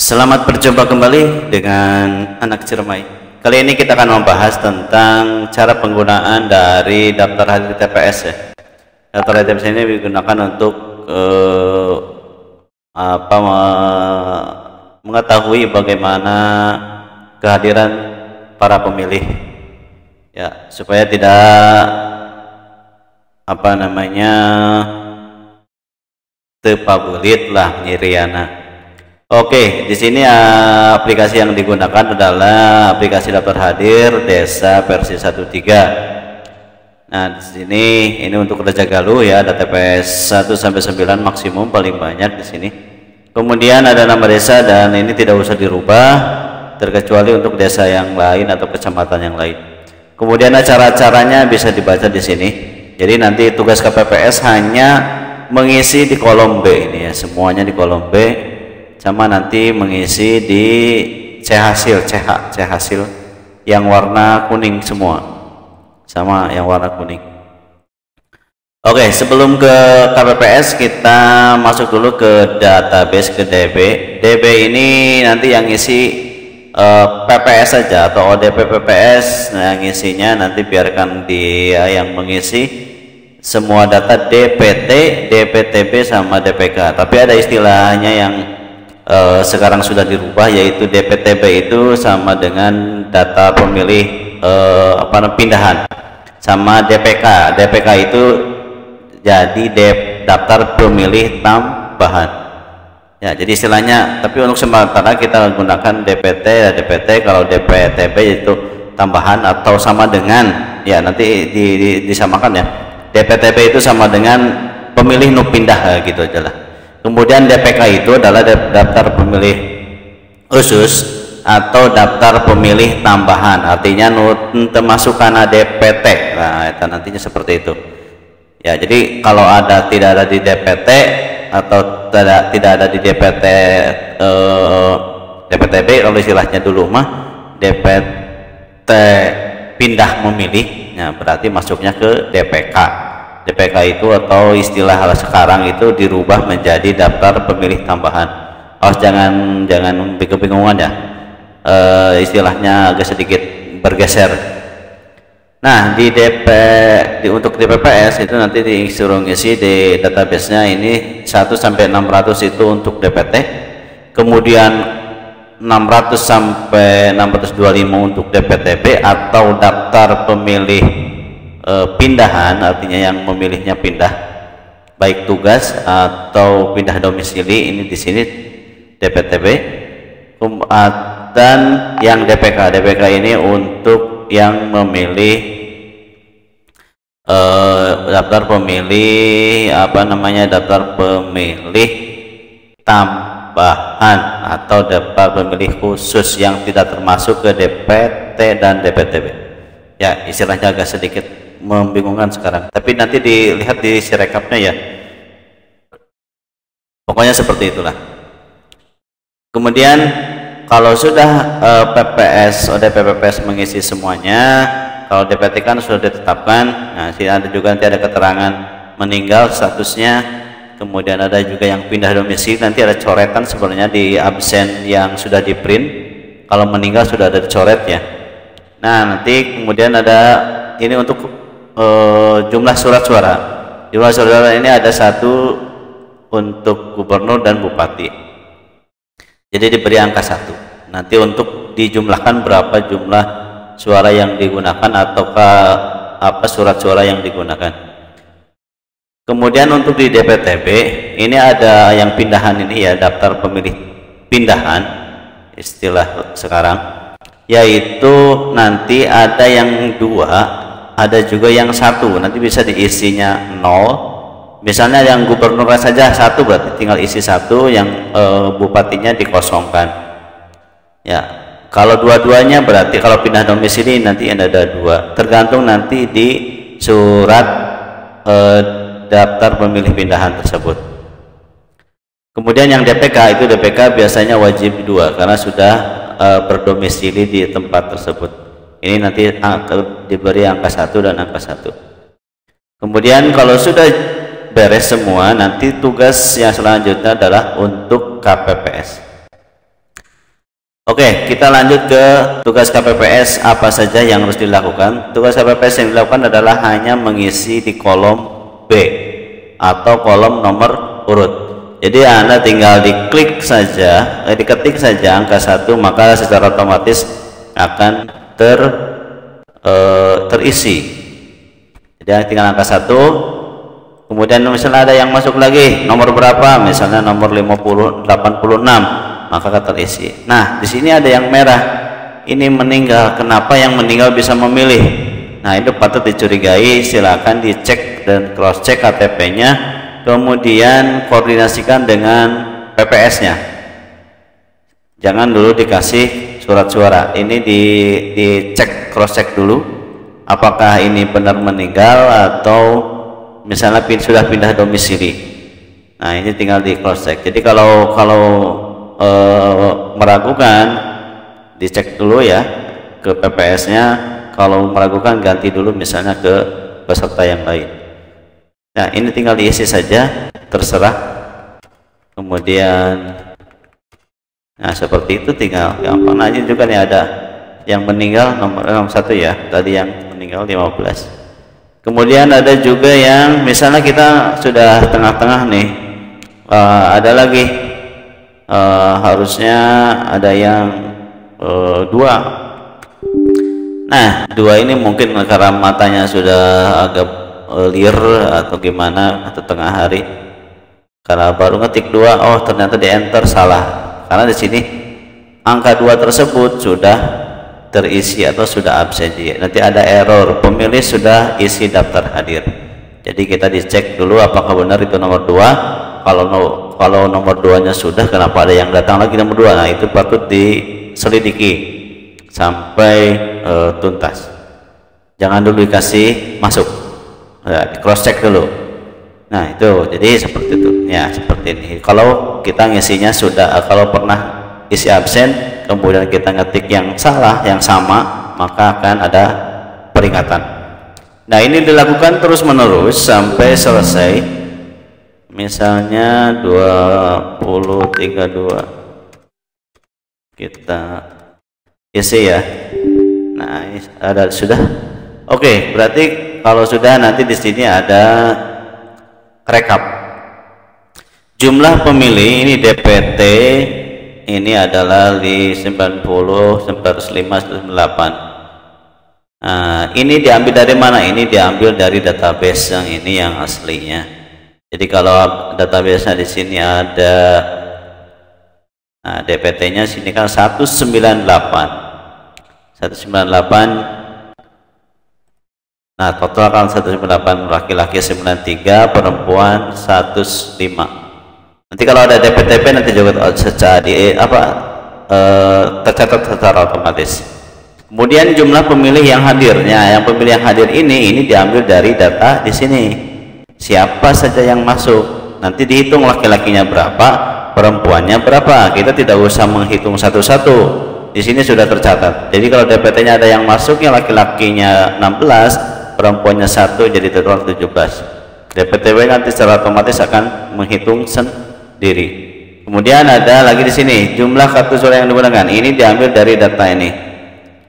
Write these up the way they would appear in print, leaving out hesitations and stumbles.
Selamat berjumpa kembali dengan anak Ciremai. Kali ini kita akan membahas tentang cara penggunaan dari daftar hadir TPS ya. Daftar hadir TPS ini digunakan untuk mengetahui bagaimana kehadiran para pemilih ya, supaya tidak tepabulit lah nyiriana. Oke, di sini aplikasi yang digunakan adalah aplikasi daftar hadir desa versi 1.3. Nah, di sini ini untuk Rejagaluh ya, ada TPS 1 sampai 9 maksimum paling banyak di sini. Kemudian ada nama desa dan ini tidak usah dirubah terkecuali untuk desa yang lain atau kecamatan yang lain. Kemudian acara-acaranya bisa dibaca di sini. Jadi nanti tugas KPPS hanya mengisi di kolom B ini ya, semuanya di kolom B. Sama nanti mengisi di C hasil yang warna kuning semua, sama yang warna kuning. Oke, sebelum ke KPPS kita masuk dulu ke database, ke DB. DB ini nanti yang ngisi PPS saja atau ODP PPS. Nah, yang ngisinya nanti biarkan dia yang mengisi semua data DPT, DPTB sama DPK. Tapi ada istilahnya yang sekarang sudah dirubah, yaitu DPTB itu sama dengan data pemilih pindahan, sama DPK. DPK itu jadi daftar pemilih tambahan ya, jadi istilahnya. Tapi untuk sementara kita gunakan DPT dan DPT. Kalau DPTB itu tambahan atau sama dengan ya, nanti disamakan ya, DPTB itu sama dengan pemilih pindah gitu aja lah. Kemudian DPK itu adalah daftar pemilih khusus atau daftar pemilih tambahan, artinya termasuk karena DPT. Nah, itu nantinya seperti itu ya. Jadi kalau tidak ada di DPT atau tidak ada di DPT DPTB, kalau istilahnya dulu mah DPT pindah memilih, nah berarti masuknya ke DPK. DPK itu atau istilah sekarang itu dirubah menjadi daftar pemilih tambahan. Jangan kebingungan ya, istilahnya agak sedikit bergeser. Nah, untuk DPPS itu nanti disuruh ngisi di database-nya ini 1 sampai 600 itu untuk DPT, kemudian 600 sampai 625 untuk DPTB atau daftar pemilih pindahan, artinya yang memilihnya pindah baik tugas atau pindah domisili. Ini di sini DPTB. Dan yang DPK ini untuk yang memilih daftar pemilih daftar pemilih tambahan atau daftar pemilih khusus yang tidak termasuk ke DPT dan DPTB ya. Istilahnya agak sedikit membingungkan sekarang, tapi nanti dilihat di sirekapnya ya, pokoknya seperti itulah. Kemudian kalau sudah PPS, ODP PPS mengisi semuanya, kalau DPT kan sudah ditetapkan. Nah, ada juga nanti ada keterangan meninggal statusnya, kemudian ada juga yang pindah domisili. Nanti ada coretan sebenarnya di absen yang sudah di print, kalau meninggal sudah ada dicoret ya. Nah, nanti kemudian ada ini untuk jumlah surat suara. Jumlah suara ini ada 1 untuk gubernur dan bupati, jadi diberi angka 1. Nanti untuk dijumlahkan berapa jumlah suara yang digunakan ataukah surat suara yang digunakan. Kemudian untuk di DPTB ini ada yang pindahan ini ya, daftar pemilih pindahan istilah sekarang, yaitu nanti ada yang 2, ada juga yang 1. Nanti bisa diisinya 0. Misalnya yang gubernur saja 1, berarti tinggal isi 1, yang bupatinya dikosongkan ya. Kalau dua-duanya berarti kalau pindah domisili nanti ada 2, tergantung nanti di surat daftar pemilih pindahan tersebut. Kemudian yang DPK itu, DPK biasanya wajib 2 karena sudah berdomisili di tempat tersebut. Ini nanti diberi angka 1 dan angka 1. Kemudian kalau sudah beres semua, nanti tugas yang selanjutnya adalah untuk KPPS. Oke, kita lanjut ke tugas KPPS. Apa saja yang harus dilakukan? Tugas KPPS yang dilakukan adalah hanya mengisi di kolom B atau kolom nomor urut. Jadi Anda tinggal diklik saja, diketik saja angka 1, maka secara otomatis akan terisi. Jadi tinggal angka 1, kemudian misalnya ada yang masuk lagi, nomor berapa? Misalnya nomor 86, maka akan terisi. Nah, di sini ada yang merah. Ini meninggal. Kenapa yang meninggal bisa memilih? Nah, itu patut dicurigai. Silakan dicek dan cross check KTP-nya, kemudian koordinasikan dengan PPS-nya. Jangan dulu dikasih surat suara. Ini dicek, cross check dulu apakah ini benar meninggal atau misalnya sudah pindah domisili. Nah, ini tinggal di cross check. Jadi kalau meragukan, dicek dulu ya ke PPS-nya. Kalau meragukan, ganti dulu misalnya ke peserta yang lain. Nah, ini tinggal diisi saja, terserah. Kemudian nah seperti itu, tinggal gampang aja juga nih. Ada yang meninggal nomor 1 ya, tadi yang meninggal 15. Kemudian ada juga yang misalnya kita sudah tengah-tengah nih, ada lagi harusnya ada yang 2. Nah, 2 ini mungkin karena matanya sudah agak liar atau gimana, atau tengah hari, karena baru ngetik 2, oh ternyata di enter salah, karena di sini angka 2 tersebut sudah terisi atau sudah absen. Nanti ada error, pemilih sudah isi daftar hadir. Jadi kita dicek dulu apakah benar itu nomor 2. Kalau nomor 2 nya sudah, kenapa ada yang datang lagi nomor 2? Nah, itu patut diselidiki sampai tuntas. Jangan dulu dikasih masuk, di cross check dulu. Nah, itu jadi seperti itu ya, seperti ini. Kalau kita ngisinya sudah, kalau pernah isi absen kemudian kita ngetik yang salah, yang sama, maka akan ada peringatan. Nah, ini dilakukan terus menerus sampai selesai. Misalnya 2032 kita isi ya. Nah, ada sudah. Oke, berarti kalau sudah, nanti di sini ada rekap jumlah pemilih. Ini DPT ini adalah di 90, 905, 98. Nah, ini diambil dari mana? Ini diambil dari database yang ini, yang aslinya. Jadi kalau database-nya di sini ada, nah, DPT-nya sini kan 198. Nah, total kan 198, laki-laki 93, perempuan 105. Nanti kalau ada DPTP nanti juga tercatat secara otomatis. Kemudian jumlah pemilih yang hadirnya, yang pemilih yang hadir ini diambil dari data di sini. Siapa saja yang masuk, nanti dihitung laki-lakinya berapa, perempuannya berapa. Kita tidak usah menghitung satu-satu, di sini sudah tercatat. Jadi kalau DPT-nya ada yang masuk, yang laki-lakinya 16, perempuannya 1, jadi total 17. DPTW nanti secara otomatis akan menghitung sendiri. Kemudian ada lagi di sini jumlah kartu suara yang digunakan. Ini diambil dari data ini.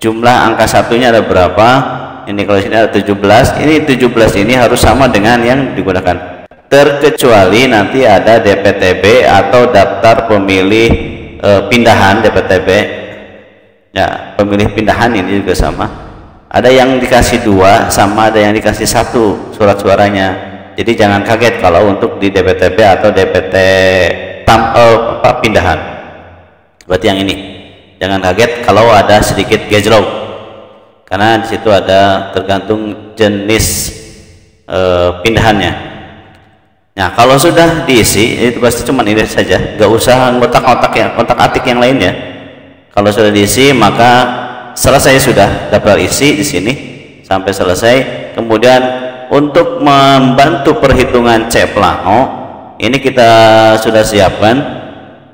Jumlah angka satunya ada berapa? Ini kalau sini ada 17. Ini 17 ini harus sama dengan yang digunakan. Terkecuali nanti ada DPTB atau daftar pemilih pindahan DPTB. Ya, pemilih pindahan ini juga sama. Ada yang dikasih 2 sama ada yang dikasih 1 surat suaranya. Jadi jangan kaget kalau untuk di DPTB atau DPT pindahan. Berarti yang ini. Jangan kaget kalau ada sedikit gejrot. Karena di situ ada tergantung jenis pindahannya. Nah, kalau sudah diisi, itu pasti cuma ini saja. Gak usah ngotak-ngotak ya, kotak-atik yang lain ya. Kalau sudah diisi, maka selesai sudah daftar isi di sini sampai selesai. Kemudian untuk membantu perhitungan C Plano, ini kita sudah siapkan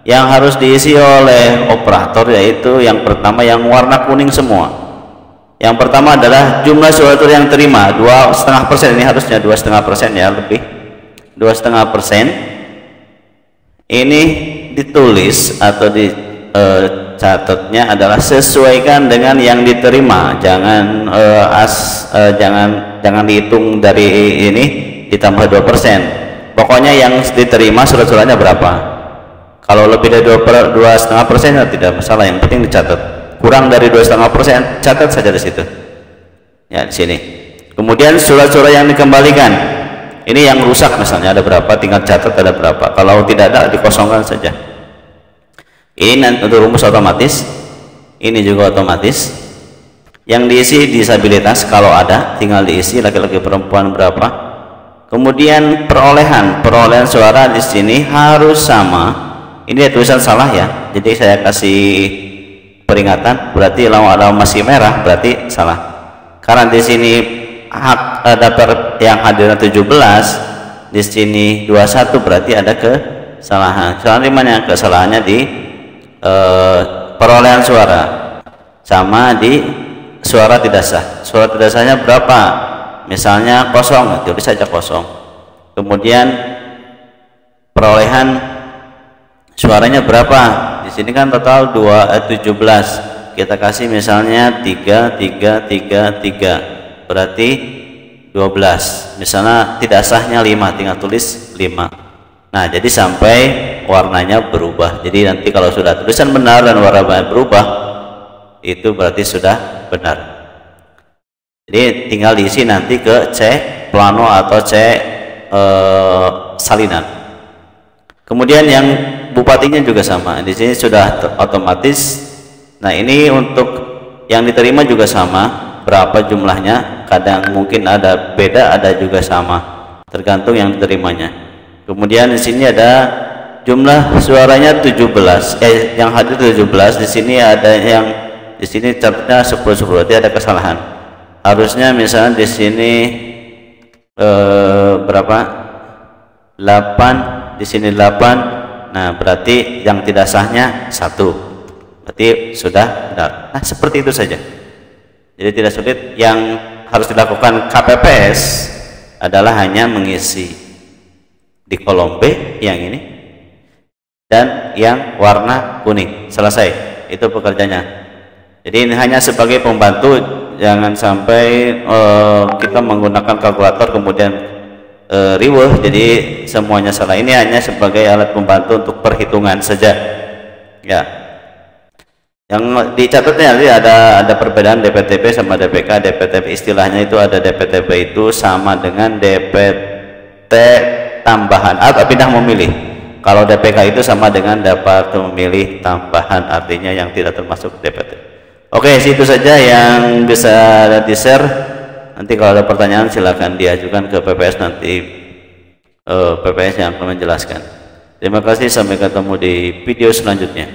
yang harus diisi oleh operator, yaitu yang pertama yang warna kuning semua. Yang pertama adalah jumlah suara yang terima 2,5%. Ini harusnya 2,5% ya, lebih 2,5%. Ini ditulis atau catatnya adalah sesuaikan dengan yang diterima, jangan jangan dihitung dari ini ditambah 2%. Pokoknya yang diterima surat-suratnya berapa. Kalau lebih dari 2,5% ya tidak masalah, yang penting dicatat. Kurang dari 2,5% catat saja di situ. Ya, di sini. Kemudian surat-surat yang dikembalikan. Ini yang rusak misalnya ada berapa, tinggal catat ada berapa. Kalau tidak ada dikosongkan saja. Ini nanti untuk rumus otomatis. Ini juga otomatis. Yang diisi disabilitas kalau ada tinggal diisi laki-laki perempuan berapa. Kemudian perolehan suara di sini harus sama. Ini tulisan salah ya, jadi saya kasih peringatan. Berarti kalau masih merah berarti salah. Karena di sini hak daftar yang hadirnya 17, di sini 21 berarti ada kesalahan. Soalnya kesalahannya di perolehan suara sama di suara tidak sah. Suara tidak sahnya berapa? Misalnya kosong, tulis saja kosong. Kemudian perolehan suaranya berapa? Di sini kan total 17. Kita kasih misalnya 3 berarti 12. Misalnya tidak sahnya 5, tinggal tulis 5. Nah, jadi sampai warnanya berubah. Jadi nanti kalau sudah tulisan benar dan warnanya berubah, itu berarti sudah benar. Jadi tinggal diisi nanti ke C plano atau C salinan. Kemudian yang bupatinya juga sama. Di sini sudah otomatis. Nah, ini untuk yang diterima juga sama. Berapa jumlahnya? Kadang mungkin ada beda, ada juga sama. Tergantung yang diterimanya. Kemudian di sini ada jumlah suaranya 17. Yang hadir 17. Di sini ada yang di sini catatnya 10 berarti ada kesalahan. Harusnya misalnya di sini berapa? 8. Di sini 8. Nah, berarti yang tidak sahnya 1. Berarti sudah benar. Nah, seperti itu saja. Jadi tidak sulit. Yang harus dilakukan KPPS adalah hanya mengisi di kolom B yang ini dan yang warna kuning. Selesai. Itu pekerjaannya. Jadi ini hanya sebagai pembantu, jangan sampai kita menggunakan kalkulator kemudian riweuh jadi semuanya salah. Ini hanya sebagai alat pembantu untuk perhitungan saja ya. Yang dicatatnya nanti ada perbedaan DPTP sama DPK. DPTP istilahnya itu ada DPTP itu sama dengan DPT tambahan atau pindah memilih. Kalau DPK itu sama dengan dapat memilih tambahan, artinya yang tidak termasuk DPT. Oke, situ saja yang bisa di share. Nanti kalau ada pertanyaan silakan diajukan ke PPS, nanti PPS yang akan menjelaskan. Terima kasih, sampai ketemu di video selanjutnya.